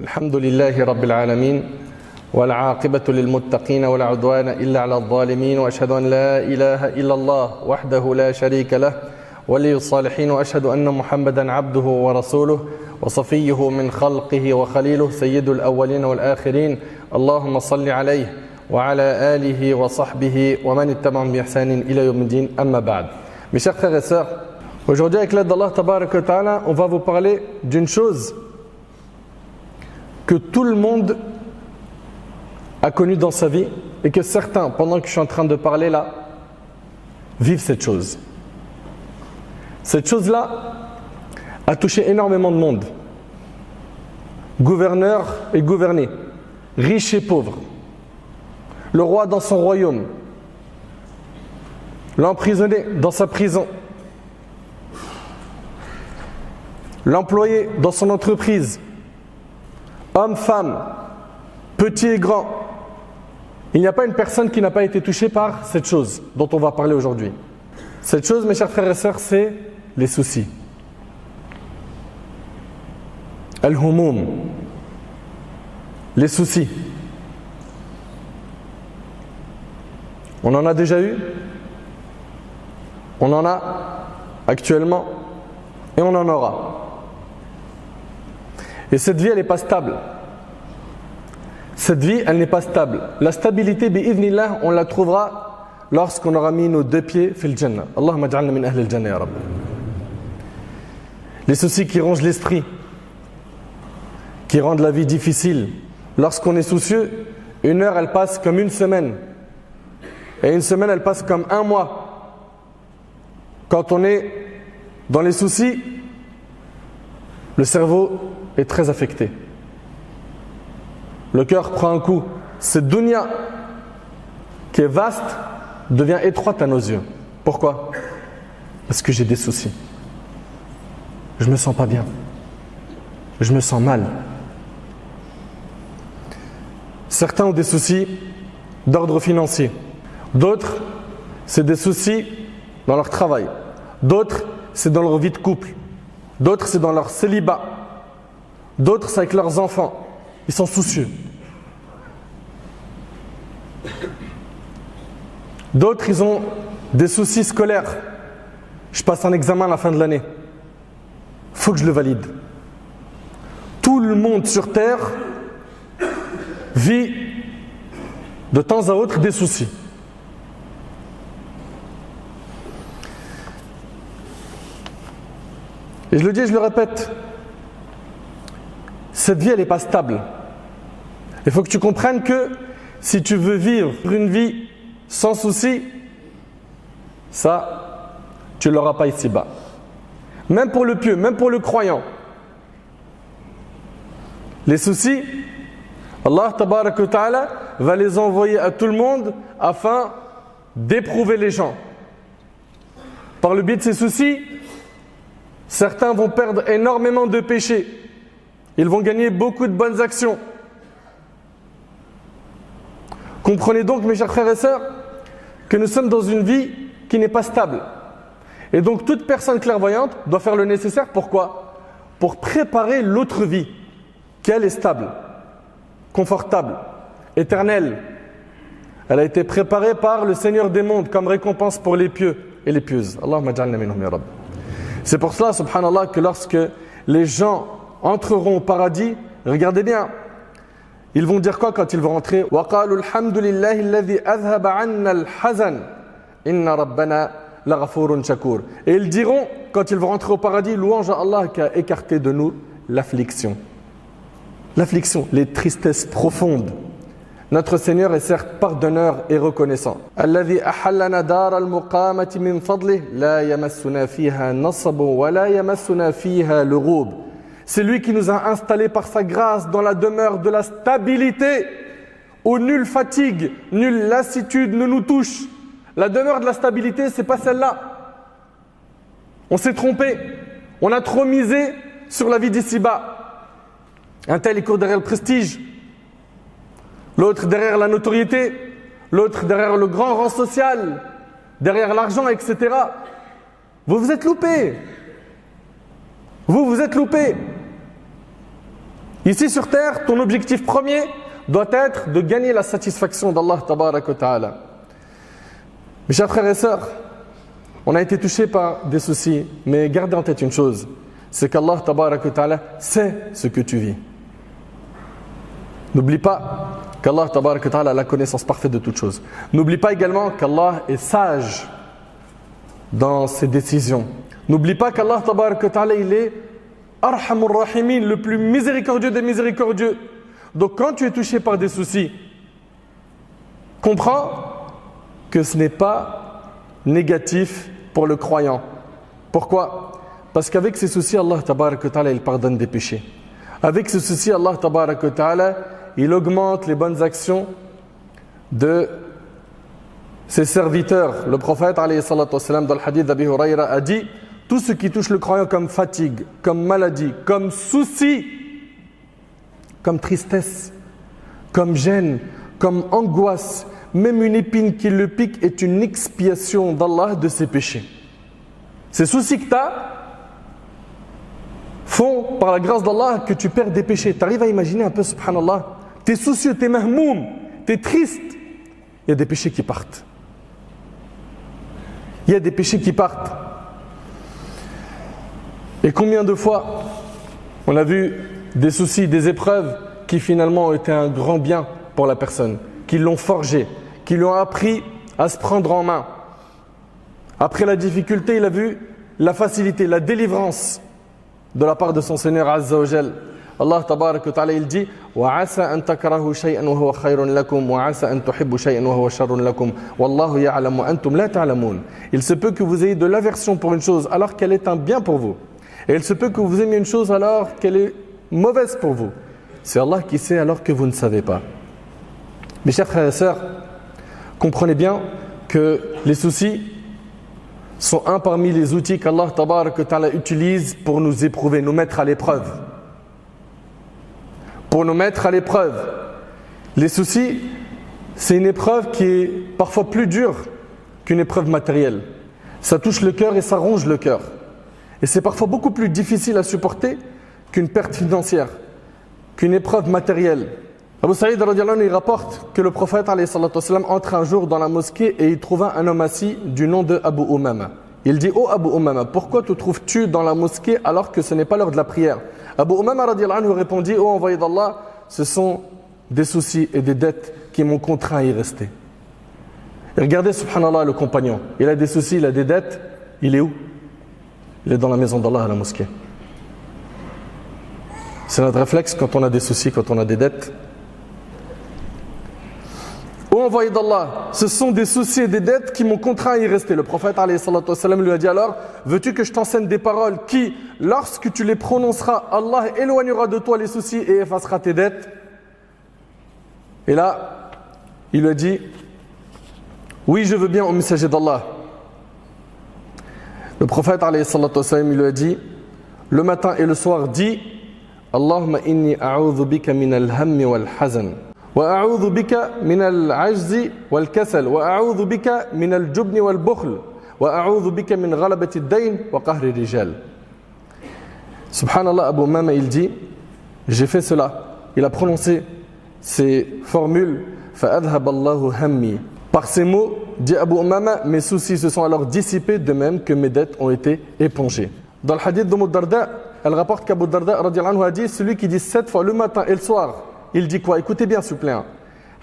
الحمد لله رب العالمين والعاقبة للمتقين ولا عدوان إلا على الظالمين وأشهد أن لا إله إلا الله وحده لا شريك له ولي الصالحين وأشهد أن محمدا عبده ورسوله وصفيه من خلقه وخليله سيد الأولين والآخرين اللهم صل عليه وعلى آله وصحبه ومن اتبعهم بإحسان إلى يوم الدين أما بعد. Mes chers frères et sœurs, aujourd'hui avec l'aide d'Allah Tabarak wa Ta'ala, on va vous parler d'une chose que tout le monde a connue dans sa vie et que certains, pendant que je suis en train de parler là, vivent cette chose. Cette chose-là a touché énormément de monde. Gouverneurs et gouvernés, riches et pauvres, le roi dans son royaume, l'emprisonné dans sa prison, l'employé dans son entreprise, hommes, femmes, petits et grands. Il n'y a pas une personne qui n'a pas été touchée par cette chose dont on va parler aujourd'hui. Cette chose, mes chers frères et sœurs, c'est les soucis. Al-Humum, les soucis. On en a déjà eu, on en a actuellement et on en aura. Et cette vie, elle n'est pas stable. Cette vie, elle n'est pas stable. La stabilité, bi'idhnillah, on la trouvera lorsqu'on aura mis nos deux pieds fil jannah. Allahumma ja'alna min ahli al-jannah ya Rabb. Les soucis qui rongent l'esprit, qui rendent la vie difficile. Lorsqu'on est soucieux, une heure, elle passe comme une semaine. Et une semaine, elle passe comme un mois. Quand on est dans les soucis, le cerveau est très affecté. Le cœur prend un coup. Cette dunya qui est vaste devient étroite à nos yeux. Pourquoi? Parce que j'ai des soucis. Je me sens pas bien. Je me sens mal. Certains ont des soucis d'ordre financier. D'autres, c'est des soucis dans leur travail. D'autres, c'est dans leur vie de couple. D'autres, c'est dans leur célibat. D'autres, c'est avec leurs enfants. Ils sont soucieux. D'autres, ils ont des soucis scolaires. Je passe un examen à la fin de l'année. Il faut que je le valide. Tout le monde sur Terre vit de temps à autre des soucis. Et je le dis et je le répète, cette vie, elle n'est pas stable. Il faut que tu comprennes que si tu veux vivre une vie sans soucis, ça, tu ne l'auras pas ici-bas. Même pour le pieux, même pour le croyant. Les soucis, Allah Tabarak wa Ta'ala va les envoyer à tout le monde afin d'éprouver les gens. Par le biais de ces soucis, certains vont perdre énormément de péchés. Ils vont gagner beaucoup de bonnes actions. Comprenez donc, mes chers frères et sœurs, que nous sommes dans une vie qui n'est pas stable. Et donc, toute personne clairvoyante doit faire le nécessaire. Pourquoi? Pour préparer l'autre vie, qu'elle est stable, confortable, éternelle. Elle a été préparée par le Seigneur des mondes comme récompense pour les pieux et les pieuses. Allahumma ja'alna minhum ya Rabb. C'est pour cela, subhanallah, que lorsque les gens entreront au paradis, regardez bien, ils vont dire quoi quand ils vont rentrer? وَقَالُوا الْحَمْدُ لِلَّهِ الَّذِي أَذْهَبَ عَنَّا الْحَزَنَ إِنَّ رَبَّنَا لَغَفُورٌ شَكُورٌ. Et ils diront, quand ils vont rentrer au paradis, louange à Allah qui a écarté de nous l'affliction. L'affliction, les tristesses profondes. Notre Seigneur est certes pardonneur et reconnaissant. الذي أحلنا دار المقامة من فضله لا يمسنا فيها نصب ولا يمسنا فيها لغوب. C'est lui qui nous a installés par sa grâce dans la demeure de la stabilité où nulle fatigue, nulle lassitude ne nous touche. La demeure de la stabilité, c'est pas celle-là. On s'est trompé. On a trop misé sur la vie d'ici-bas. Un tel, il court derrière le prestige. L'autre derrière la notoriété, l'autre derrière le grand rang social, derrière l'argent, etc. Vous vous êtes loupés. Vous vous êtes loupés. Ici sur terre, ton objectif premier doit être de gagner la satisfaction d'Allah tabaraka wa ta'ala. Mes chers frères et sœurs, on a été touchés par des soucis, mais gardez en tête une chose, c'est qu'Allah tabaraka wa ta'ala sait ce que tu vis. N'oublie pas qu'Allah tabaraka wa ta'ala a la connaissance parfaite de toutes choses. N'oublie pas également qu'Allah est sage dans ses décisions. N'oublie pas qu'Allah tabaraka wa ta'ala, il est Arhamur Rahimin, le plus miséricordieux des miséricordieux. Donc quand tu es touché par des soucis, comprends que ce n'est pas négatif pour le croyant. Pourquoi? Parce qu'avec ces soucis, Allah tabaraka wa ta'ala, il pardonne des péchés. Avec ces soucis, Allah tabaraka wa ta'ala, il augmente les bonnes actions de ses serviteurs. Le prophète alayhi salatu wassalam, dans le hadith d'Abi Hurayra, a dit: tout ce qui touche le croyant comme fatigue, comme maladie, comme souci, comme tristesse, comme gêne, comme angoisse, même une épine qui le pique est une expiation d'Allah de ses péchés. Ces soucis que tu as font, par la grâce d'Allah, que tu perds des péchés. Tu arrives à imaginer un peu, subhanallah, tu es soucieux, tu es mahmoum, tu es triste. Il y a des péchés qui partent. Il y a des péchés qui partent. Et combien de fois on a vu des soucis, des épreuves qui finalement ont été un grand bien pour la personne, qui l'ont forgé, qui lui ont appris à se prendre en main. Après la difficulté, il a vu la facilité, la délivrance de la part de son Seigneur Azza wa Jal. Allah tabaraka wa ta'ala, il dit: wa 'asa an takrahu shay'an wa huwa khayrun lakum wa 'asa an tuhibbu shay'an wa huwa sharrun lakum wallahu ya'lamu wa antum la ta'lamun. Il se peut que vous ayez de l'aversion pour une chose alors qu'elle est un bien pour vous. Et il se peut que vous aimiez une chose alors qu'elle est mauvaise pour vous. C'est Allah qui sait alors que vous ne savez pas. Mes chers frères et sœurs, comprenez bien que les soucis sont un parmi les outils qu'Allah tabaraka wa ta'ala utilise pour nous éprouver, nous mettre à l'épreuve. Pour nous mettre à l'épreuve. Les soucis, c'est une épreuve qui est parfois plus dure qu'une épreuve matérielle. Ça touche le cœur et ça ronge le cœur. Et c'est parfois beaucoup plus difficile à supporter qu'une perte financière, qu'une épreuve matérielle. Abu Saïd radiyallahu anhu, il rapporte que le prophète alayhi salatu wassalam entre un jour dans la mosquée et il trouva un homme assis du nom de Abu Umama. Il dit: oh Abu Umama, pourquoi te trouves-tu dans la mosquée alors que ce n'est pas l'heure de la prière? Abu Umama radiyallahu anhu répondit: oh envoyé d'Allah, ce sont des soucis et des dettes qui m'ont contraint à y rester. Et regardez subhanallah le compagnon, il a des soucis, il a des dettes, il est où? Il est dans la maison d'Allah à la mosquée. C'est notre réflexe quand on a des soucis, quand on a des dettes. Ô envoyé d'Allah, ce sont des soucis et des dettes qui m'ont contraint à y rester. Le prophète alayhi salatu wassalam lui a dit alors: veux-tu que je t'enseigne des paroles qui, lorsque tu les prononceras, Allah éloignera de toi les soucis et effacera tes dettes? Et là, il lui a dit: oui, je veux bien, au messager d'Allah. Le prophète alayhi salatu wassalam, il lui a dit: le matin et le soir, dis: Allahumma inni a'udhu bika min al-hammi wal-hazan wa a'udhu bika min al-'ajzi wal-kasal wa a'udhu bika min al-jubni wal-bukhl wa a'udhu bika min ghalabati ad-dayn wa qahri ar-rijal. Subhanallah, Abu Umama, il dit: j'ai fait cela. Il a prononcé ces formules: fa'adhhab Allahu hammi. Par ces mots, dit Abu Umama, mes soucis se sont alors dissipés, de même que mes dettes ont été épongées. Dans le hadith d'Abu Darda, elle rapporte qu'Abu Darda radiyallahu anhu a dit: celui qui dit 7 fois le matin et le soir, il dit quoi? Écoutez bien, s'il vous plaît.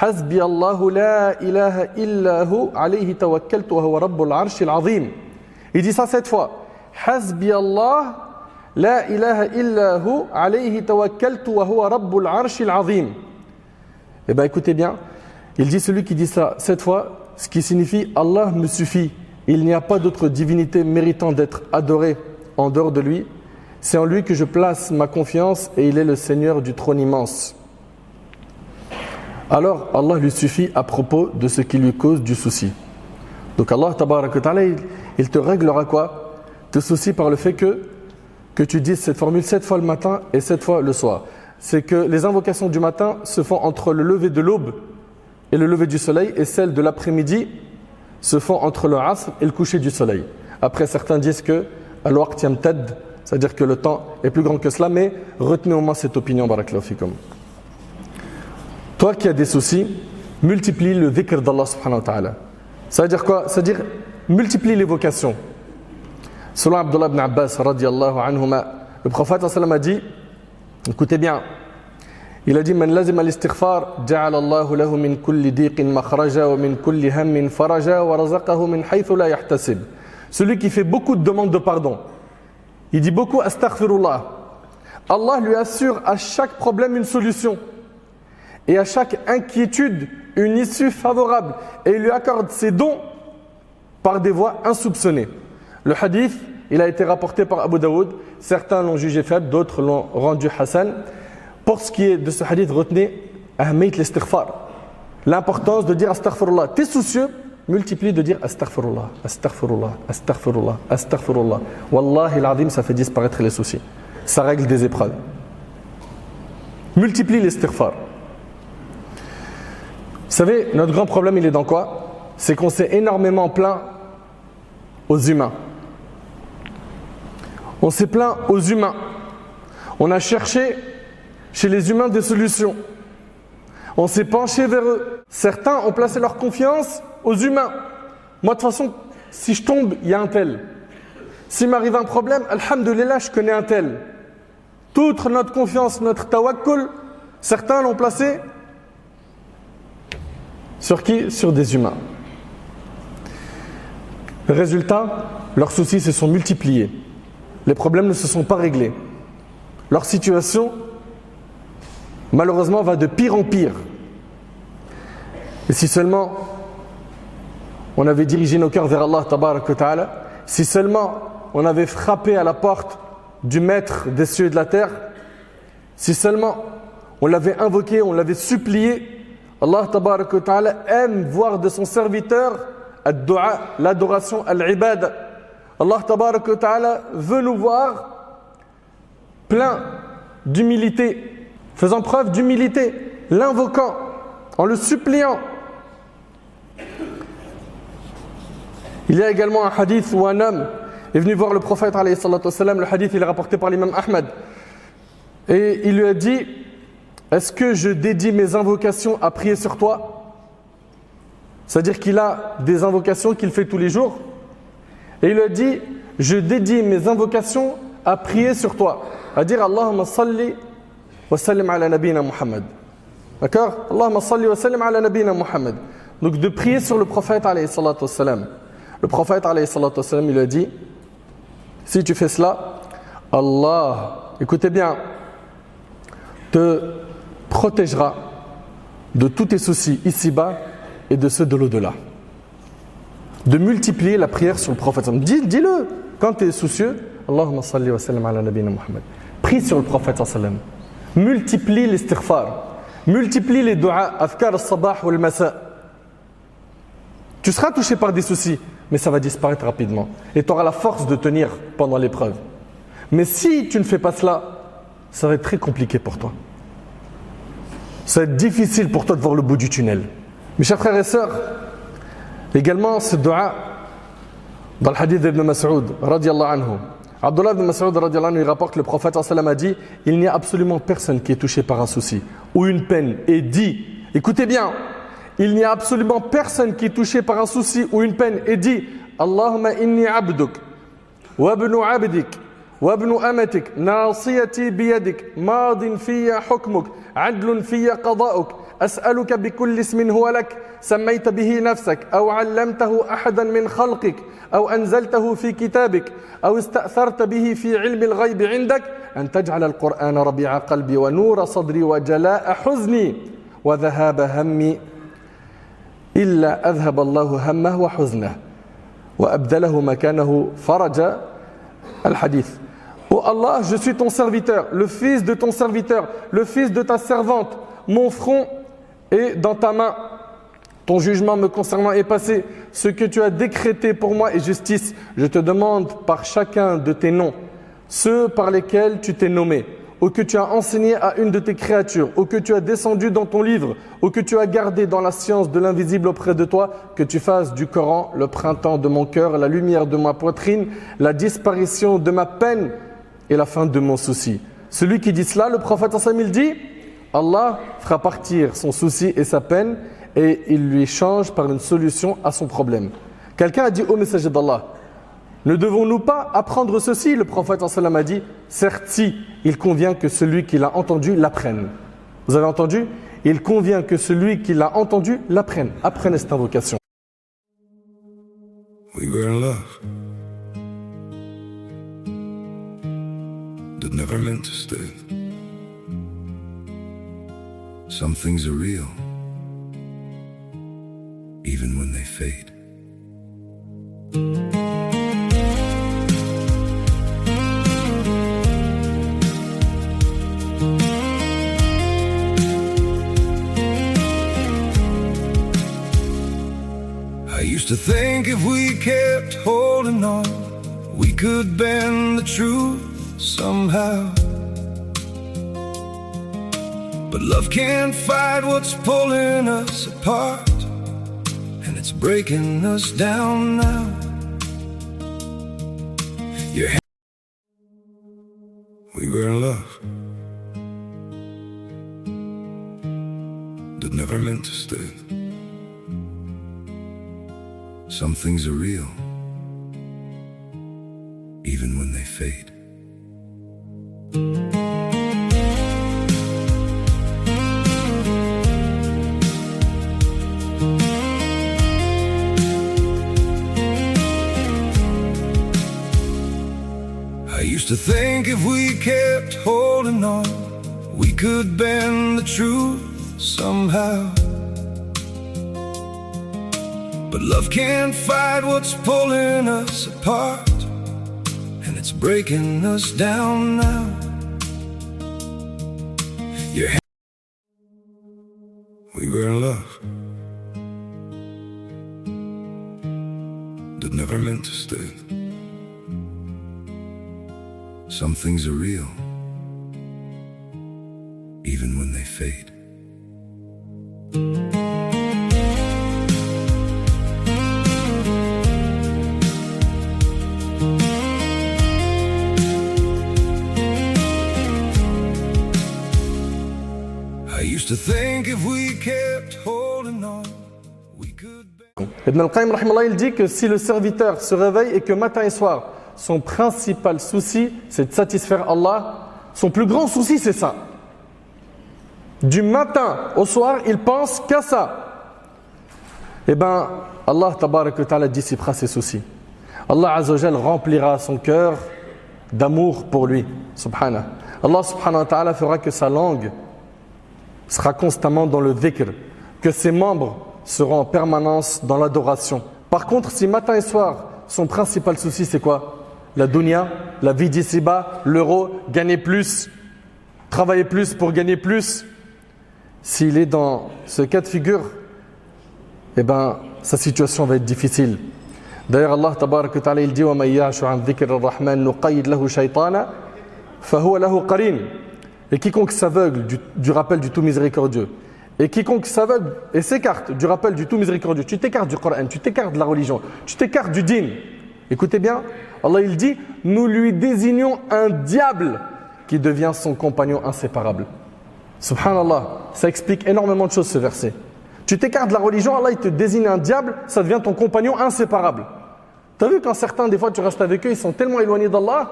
Hasbi Allahu la ilaha illahu alayhi tawakkaltu wa huwa rabbul arshil azim. Il dit ça 7 fois. Hasbi Allah la ilaha illahu alayhi tawakkaltu wa huwa rabbul arshil azim. Eh bien, écoutez bien. Il dit celui qui dit ça 7 fois, ce qui signifie Allah me suffit. Il n'y a pas d'autre divinité méritant d'être adorée en dehors de lui. C'est en lui que je place ma confiance et il est le Seigneur du trône immense. Alors Allah lui suffit à propos de ce qui lui cause du souci. Donc Allah tabaraka wa ta'ala, il te réglera quoi? Te soucie par le fait que tu dises cette formule 7 fois le matin et 7 fois le soir. C'est que les invocations du matin se font entre le lever de l'aube et le lever du soleil, et celles de l'après-midi se font entre le asr et le coucher du soleil. Après, certains disent que al-waqt yamtad c'est-à-dire que le temps est plus grand que cela, mais retenez au moins cette opinion, barakallahu fikum. Toi qui as des soucis, multiplie le dhikr d'Allah subhanahu wa ta'ala. Ça veut dire quoi? Ça veut dire multiplie l'évocation. Selon Abdullah ibn Abbas, radiyallahu anhuma, le prophète sallallahu a dit, écoutez bien, il a dit Man lazima al-istighfar, ja'ala Allahu lahu min kulli diqin makhraja wa min kulli hammin faraja wa razaqahu min haythu la yahtasib. Celui qui fait beaucoup de demandes de pardon, il dit beaucoup astaghfirullah. Allah lui assure à chaque problème une solution et à chaque inquiétude une issue favorable et il lui accorde ses dons par des voies insoupçonnées. Le hadith, il a été rapporté par Abu Daoud, certains l'ont jugé faible, d'autres l'ont rendu Hassan. Pour ce qui est de ce hadith, retenez ahmiyat l'istighfar, l'importance de dire astaghfirullah. T'es soucieux, multiplie de dire astaghfirullah, astaghfirullah, astaghfirullah, astaghfirullah. Wallahi l'azim, ça fait disparaître les soucis. Ça règle des épreuves. Multiplie l'istighfar. Vous savez, notre grand problème, il est dans quoi? C'est qu'on s'est énormément plaint aux humains. On s'est plaint aux humains. On a cherché chez les humains des solutions. On s'est penché vers eux. Certains ont placé leur confiance aux humains. Moi, de toute façon, si je tombe, il y a un tel. S'il m'arrive un problème, alhamdoulilah, je connais un tel. Toute notre confiance, notre tawakkul, certains l'ont placé sur qui? Sur des humains. Résultat, leurs soucis se sont multipliés. Les problèmes ne se sont pas réglés. Leur situation, malheureusement, va de pire en pire. Et si seulement on avait dirigé nos cœurs vers Allah, tabarak wa ta'ala, si seulement on avait frappé à la porte du maître des cieux et de la terre, si seulement on l'avait invoqué, on l'avait supplié, Allah tabarak wa ta'ala aime voir de son serviteur ad-du'a, l'adoration, al-ibad. Allah tabarak wa ta'ala veut nous voir plein d'humilité, faisant preuve d'humilité, l'invoquant, en le suppliant. Il y a également un hadith où un homme est venu voir le prophète alayhi salatu wassalam. Le hadith il est rapporté par l'imam Ahmad et il lui a dit: est-ce que je dédie mes invocations à prier sur toi? C'est-à-dire qu'il a des invocations qu'il fait tous les jours et il lui a dit: je dédie mes invocations à prier sur toi, à dire Allahumma salli wa sallim ala nabina Muhammad. D'accord? Allahumma salli wa sallim ala nabina Muhammad. Donc de prier sur le prophète alayhi salatu wassalam. Le prophète alayhi salatu wassalam, il lui a dit: si tu fais cela, Allah, écoutez bien, te protégera de tous tes soucis ici-bas et de ceux de l'au-delà. De multiplier la prière sur le prophète. Dis-le quand tu es soucieux. Allahumma salli wa sallim ala nabina Muhammad. Prie sur le prophète sallam. Multiplie l'istighfar. Multiplie les du'a, afkar al-sabah ou al-masa. Tu seras touché par des soucis, mais ça va disparaître rapidement. Et tu auras la force de tenir pendant l'épreuve. Mais si tu ne fais pas cela, ça va être très compliqué pour toi. Ça va être difficile pour toi de voir le bout du tunnel. Mes chers frères et sœurs, également ce dua dans le hadith d'Ibn Mas'ud radiyallahu anhu. Abdullah ibn Mas'ud radiyallahu anhu, il rapporte que le prophète sallam a dit: il n'y a absolument personne qui est touché par un souci ou une peine et dit, écoutez bien, il n'y a absolument personne qui est touché par un souci ou une peine et dit: Allahumma inni abduk wa ibnu abdik wa ibnu amatik nasiyati biyadik madin fiyya hukmuk adlun fiyya qada'uk أسألك بكل اسم هو لك سميت به نفسك أو علمته أحدا من خلقك أو أنزلته في كتابك أو استأثرت به في علم الغيب عندك أن تجعل القرآن ربيع قلبي ونور صدري وجلاء حزني وذهاب همي إلا أذهب الله همه وحزنه وأبدله مكانه فرج الحديث. Oh Allah, je suis ton serviteur, le fils de ton serviteur, le fils de ta servante. Mon front est dans ta main. Ton jugement me concernant est passé. Ce que tu as décrété pour moi est justice. Je te demande par chacun de tes noms, ceux par lesquels tu t'es nommé, ou que tu as enseigné à une de tes créatures, ou que tu as descendu dans ton livre, ou que tu as gardé dans la science de l'invisible auprès de toi, que tu fasses du Coran le printemps de mon cœur, la lumière de ma poitrine, la disparition de ma peine et la fin de mon souci. Celui qui dit cela, le prophète il dit, Allah fera partir son souci et sa peine et il lui change par une solution à son problème. Quelqu'un a dit au messager d'Allah, ne devons-nous pas apprendre ceci? Le prophète a dit, certes si, il convient que celui qui l'a entendu l'apprenne. Vous avez entendu? Il convient que celui qui l'a entendu l'apprenne. Apprenez cette invocation. We were in love that never meant to stay. Some things are real, even when they fade. I used to think if we kept holding on, we could bend the truth somehow. But love can't fight what's pulling us apart, and it's breaking us down now. We were in love that never meant to stay. Some things are real, even when they fade. I used to think if we kept holding on, we could bend the truth somehow. But love can't fight what's pulling us apart, and it's breaking us down now. We were in love that never meant to stay. Some things are real, even when they fade. Ibn al-Qayyim rahimahullah, il dit que si le serviteur se réveille et que matin et soir, son principal souci, c'est de satisfaire Allah, son plus grand souci, c'est ça. Du matin au soir, il pense qu'à ça. Eh bien, Allah tabarak wa ta'ala dissipera ses soucis. Allah azza wa jal remplira son cœur d'amour pour lui, subhanahu. Allah subhanahu wa ta'ala fera que sa langue sera constamment dans le dhikr, que ses membres seront en permanence dans l'adoration. Par contre, si matin et soir, son principal souci c'est quoi? La dunya, la vie d'ici-bas, l'euro, gagner plus, travailler plus pour gagner plus. S'il est dans ce cas de figure, eh ben, sa situation va être difficile. D'ailleurs, Allah tabarak wa ta'ala, il dit « Wa man ya'shu an dhikri ar-Rahman nuqayyid lahu shaytana fa huwa lahu qarin » Et quiconque s'aveugle du rappel du tout miséricordieux, et quiconque s'aveugle et s'écarte du rappel du tout miséricordieux, tu t'écartes du Coran, tu t'écartes de la religion, tu t'écartes du dîn. Écoutez bien, Allah il dit, nous lui désignons un diable qui devient son compagnon inséparable. Subhanallah, ça explique énormément de choses ce verset. Tu t'écartes de la religion, Allah il te désigne un diable, ça devient ton compagnon inséparable. Tu as vu quand certains, des fois tu restes avec eux, ils sont tellement éloignés d'Allah,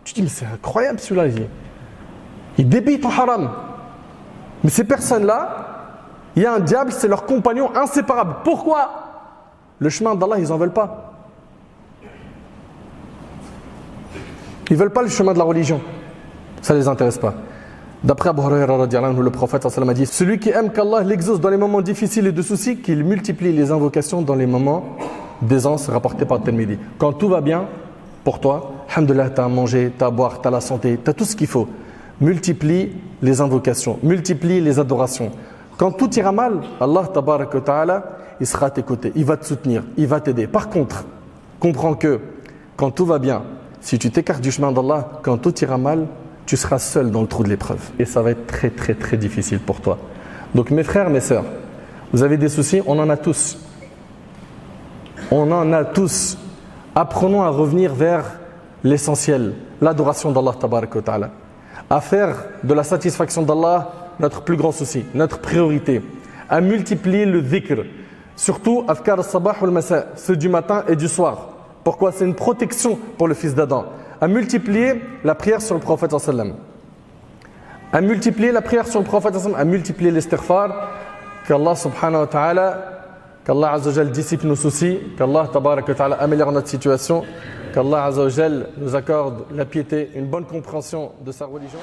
tu te dis mais c'est incroyable celui-là, il débite en haram. Mais ces personnes-là, il y a un diable, c'est leur compagnon inséparable. Pourquoi? Le chemin d'Allah, ils n'en veulent pas. Ils ne veulent pas le chemin de la religion. Ça ne les intéresse pas. D'après Abu Huraira radiyallahu anhu, le prophète a dit, celui qui aime qu'Allah l'exauce dans les moments difficiles et de soucis, qu'il multiplie les invocations dans les moments d'aisance rapportés par Tirmidhi. Quand tout va bien pour toi, alhamdoulilah, tu as à manger, tu as à boire, tu as la santé, tu as tout ce qu'il faut. Multiplie les invocations, multiplie les adorations. Quand tout ira mal, Allah tabarak wa ta'ala, il sera à tes côtés, il va te soutenir, il va t'aider. Par contre, comprends que quand tout va bien, si tu t'écartes du chemin d'Allah, quand tout ira mal, tu seras seul dans le trou de l'épreuve. Et ça va être très très très difficile pour toi. Donc mes frères, mes sœurs, vous avez des soucis, on en a tous. On en a tous. Apprenons à revenir vers l'essentiel, l'adoration d'Allah tabarak wa ta'ala. À faire de la satisfaction d'Allah notre plus grand souci, notre priorité. À multiplier le dhikr, surtout afkar al-sabah ou al-masa, ceux du matin et du soir. Pourquoi? C'est une protection pour le fils d'Adam. À multiplier la prière sur le prophète sallam. À multiplier la prière sur le prophète sallam, à multiplier l'istighfar, qu'Allah subhanahu wa ta'ala, qu'Allah azza wa jal dissipe nos soucis, qu'Allah tabarak wa ta'ala améliore notre situation, qu'Allah azza wa jal nous accorde la piété, une bonne compréhension de sa religion.